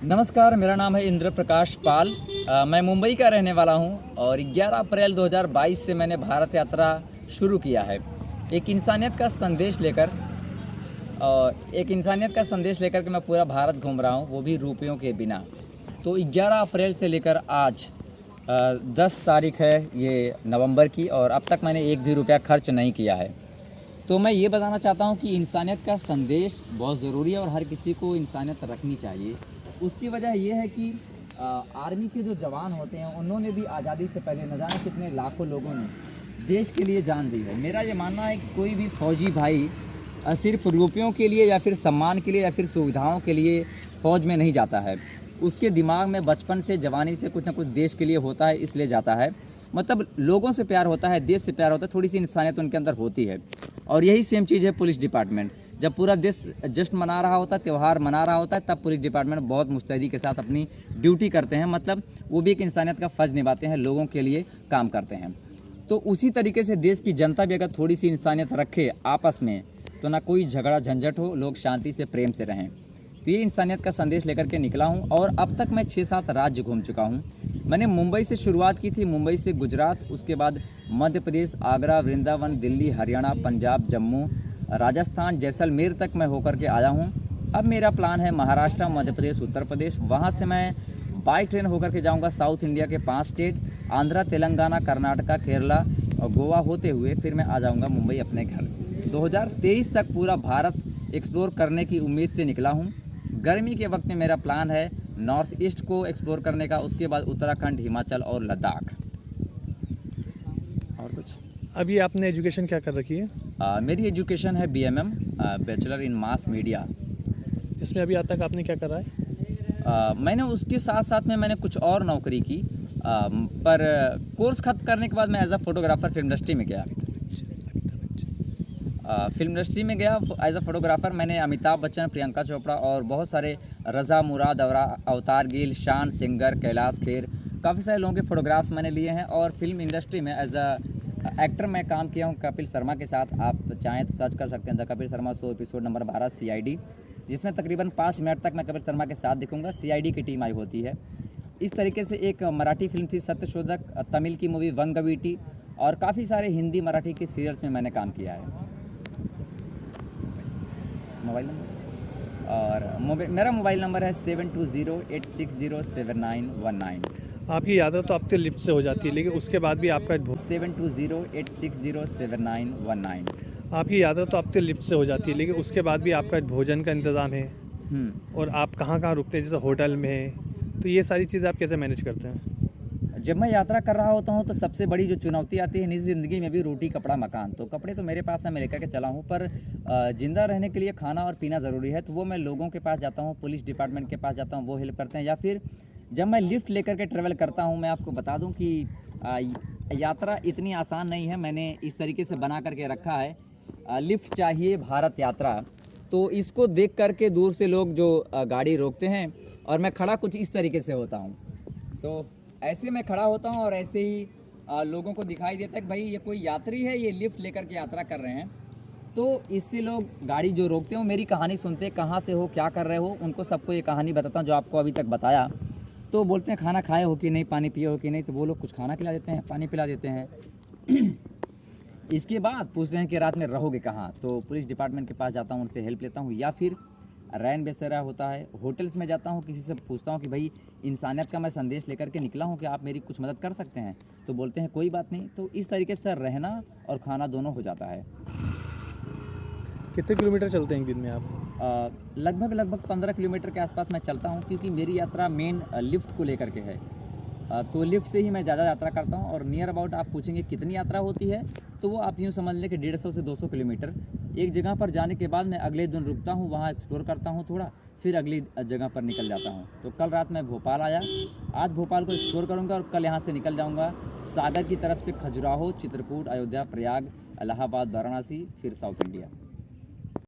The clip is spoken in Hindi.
नमस्कार, मेरा नाम है इंद्र प्रकाश पाल। मैं मुंबई का रहने वाला हूं और 11 अप्रैल 2022 से मैंने भारत यात्रा शुरू किया है। एक इंसानियत का संदेश लेकर के मैं पूरा भारत घूम रहा हूं, वो भी रुपयों के बिना। तो 11 अप्रैल से लेकर आज 10 तारीख है ये नवंबर की, और अब तक मैंने एक भी रुपया खर्च नहीं किया है। तो मैं ये बताना चाहता हूँ कि इंसानियत का संदेश बहुत ज़रूरी है और हर किसी को इंसानियत रखनी चाहिए। उसकी वजह ये है कि आर्मी के जो जवान होते हैं उन्होंने भी आज़ादी से पहले न जाने कितने लाखों लोगों ने देश के लिए जान दी है। मेरा ये मानना है कि कोई भी फौजी भाई सिर्फ रुपयों के लिए या फिर सम्मान के लिए या फिर सुविधाओं के लिए फ़ौज में नहीं जाता है। उसके दिमाग में बचपन से जवानी से कुछ ना कुछ देश के लिए होता है, इसलिए जाता है। मतलब लोगों से प्यार होता है, देश से प्यार होता है, थोड़ी सी इंसानियत उनके अंदर होती है। और यही सेम चीज़ है पुलिस डिपार्टमेंट। जब पूरा देश जश्न मना रहा होता है, त्यौहार मना रहा होता है, तब पुलिस डिपार्टमेंट बहुत मुस्तैदी के साथ अपनी ड्यूटी करते हैं। मतलब वो भी एक इंसानियत का फ़र्ज निभाते हैं, लोगों के लिए काम करते हैं। तो उसी तरीके से देश की जनता भी अगर थोड़ी सी इंसानियत रखे आपस में, तो ना कोई झगड़ा झंझट हो, लोग शांति से प्रेम से रहें। तो ये इंसानियत का संदेश लेकर के निकला हूँ और अब तक मैं 6-7 राज्य घूम चुका हूँ। मैंने मुंबई से शुरुआत की थी, मुंबई से गुजरात, उसके बाद मध्य प्रदेश, आगरा, वृंदावन, दिल्ली, हरियाणा, पंजाब, जम्मू, राजस्थान, जैसलमेर तक मैं होकर के आया हूँ। अब मेरा प्लान है महाराष्ट्र, मध्य प्रदेश, उत्तर प्रदेश। वहाँ से मैं बाई ट्रेन होकर के जाऊँगा साउथ इंडिया के 5 स्टेट, आंध्रा, तेलंगाना, कर्नाटका, केरला और गोवा होते हुए फिर मैं आ जाऊँगा मुंबई अपने घर। 2023 तक पूरा भारत एक्सप्लोर करने की उम्मीद से निकला हूँ। गर्मी के वक्त में मेरा प्लान है नॉर्थ ईस्ट को एक्सप्लोर करने का, उसके बाद उत्तराखंड, हिमाचल और लद्दाख। और कुछ अभी आपने एजुकेशन क्या कर रखी है? मेरी एजुकेशन है BMM, bachelor in mass media. इसमें अभी आज तक आपने क्या करा है? मैंने उसके साथ साथ में मैंने कुछ और नौकरी की, पर कोर्स ख़त्म करने के बाद मैं as a photographer film industry में गया। एज अ फोटोग्राफ़र मैंने अमिताभ बच्चन, प्रियंका चोपड़ा और बहुत सारे रज़ा मुराद, अवतार गिल, शान सिंगर, कैलाश खेर, काफ़ी सारे लोगों के फ़ोटोग्राफ्स मैंने लिए हैं। और फिल्म इंडस्ट्री में एज अ एक्टर मैं काम किया हूँ कपिल शर्मा के साथ। आप चाहें तो सर्च कर सकते हैं the Kapil Sharma show, episode number 12 CID, जिसमें तकरीबन 5 मिनट तक मैं कपिल शर्मा के साथ दिखूंगा। CID की टीम आई होती है। इस तरीके से एक मराठी फिल्म थी सत्यशोधक, तमिल की मूवी वंगवीटी, और काफ़ी सारे हिंदी मराठी के सीरियल्स में मैंने काम किया है। मोबाइल नंबर और मेरा मोबाइल नंबर है 7208607919। आपकी यात्रा तो आपके लिफ्ट से हो जाती है, लेकिन उसके बाद भी आपका 7208607919। आपकी यात्रा तो आपके लिफ्ट से हो जाती है, लेकिन उसके बाद भी आपका भोजन का इंतज़ाम है और आप कहाँ कहाँ रुकते हैं, जैसे होटल में है, तो ये सारी चीज़ें आप कैसे मैनेज करते हैं? जब मैं यात्रा कर रहा होता हूँ तो सबसे बड़ी जो चुनौती आती है निजी ज़िंदगी में भी, रोटी कपड़ा मकान। तो कपड़े तो मेरे पास है, मैं लेकर के चला हूँ, पर ज़िंदा रहने के लिए खाना और पीना ज़रूरी है। तो वो मैं लोगों के पास जाता हूँ, पुलिस डिपार्टमेंट के पास जाता हूँ, वो हेल्प करते हैं। या फिर जब मैं लिफ्ट लेकर के ट्रैवल करता हूँ, मैं आपको बता दूँ कि यात्रा इतनी आसान नहीं है। मैंने इस तरीके से बना करके रखा है, लिफ्ट चाहिए भारत यात्रा। तो इसको देख करके दूर से लोग जो गाड़ी रोकते हैं, और मैं खड़ा कुछ इस तरीके से होता हूँ। तो ऐसे मैं खड़ा होता हूँ और ऐसे ही लोगों को दिखाई देता है कि भाई ये कोई यात्री है, ये लिफ्ट लेकर के यात्रा कर रहे हैं। तो इससे लोग गाड़ी जो रोकते हैं मेरी कहानी सुनते हैं, कहाँ से हो, क्या कर रहे हो, उनको सबको ये कहानी बताता हूँ जो आपको अभी तक बताया। तो बोलते हैं खाना खाए हो कि नहीं, पानी पिए हो कि नहीं, तो वो लोग कुछ खाना खिला देते हैं, पानी पिला देते हैं। इसके बाद पूछते हैं कि रात में रहोगे कहाँ, तो पुलिस डिपार्टमेंट के पास जाता हूँ, उनसे हेल्प लेता हूँ। या फिर रैन बसेरा होता है, होटल्स में जाता हूँ, किसी से पूछता हूँ कि भाई इंसानियत का मैं संदेश लेकर के निकला हूँ कि आप मेरी कुछ मदद कर सकते हैं, तो बोलते हैं कोई बात नहीं। तो इस तरीके से रहना और खाना दोनों हो जाता है। कितने किलोमीटर चलते हैं एक दिन में आप? लगभग 15 किलोमीटर के आसपास मैं चलता हूँ, क्योंकि मेरी यात्रा मेन लिफ्ट को लेकर के है। तो लिफ्ट से ही मैं ज़्यादा यात्रा करता हूँ। और नियर अबाउट आप पूछेंगे कितनी यात्रा होती है, तो वो आप यूँ समझ लें कि 150 से 200 किलोमीटर। एक जगह पर जाने के बाद मैं अगले दिन रुकता हूँ, वहाँ एक्सप्लोर करता हूँ थोड़ा, फिर अगली जगह पर निकल जाता हूँ। तो कल रात मैं भोपाल आया, आज भोपाल को एक्सप्लोर करूँगा और कल यहाँ से निकल जाऊँगा सागर की तरफ से, खजुराहो, चित्रकूट, अयोध्या, प्रयाग, इलाहाबाद, वाराणसी, फिर साउथ इंडिया।